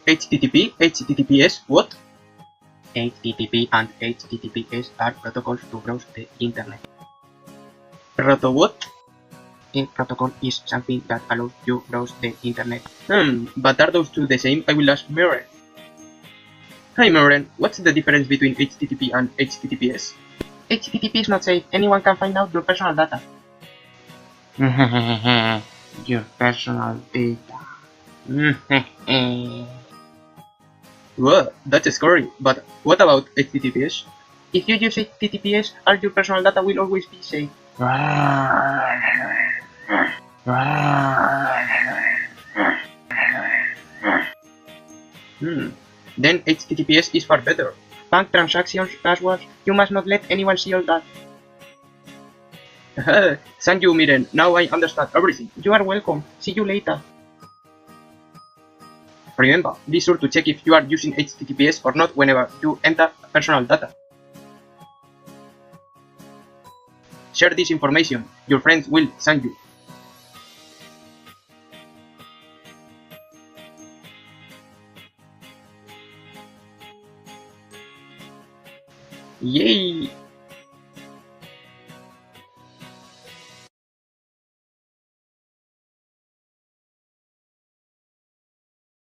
HTTP, HTTPS, what? HTTP and HTTPS are protocols to browse the internet. Proto what? A protocol is something that allows you to browse the internet. But are those two the same? I will ask Meren. Hi Meren, what's the difference between HTTP and HTTPS? HTTP is not safe. Anyone can find out your personal data. Your personal data. Well, that's scary, but what about HTTPS? If you use HTTPS, all your personal data will always be safe. Then HTTPS is far better. Bank transactions, passwords, you must not let anyone see all that. Thank you, Meren. Now I understand everything. You are welcome. See you later. Remember, be sure to check if you are using HTTPS or not whenever you enter personal data. Share this information. Your friends will thank you. Yay!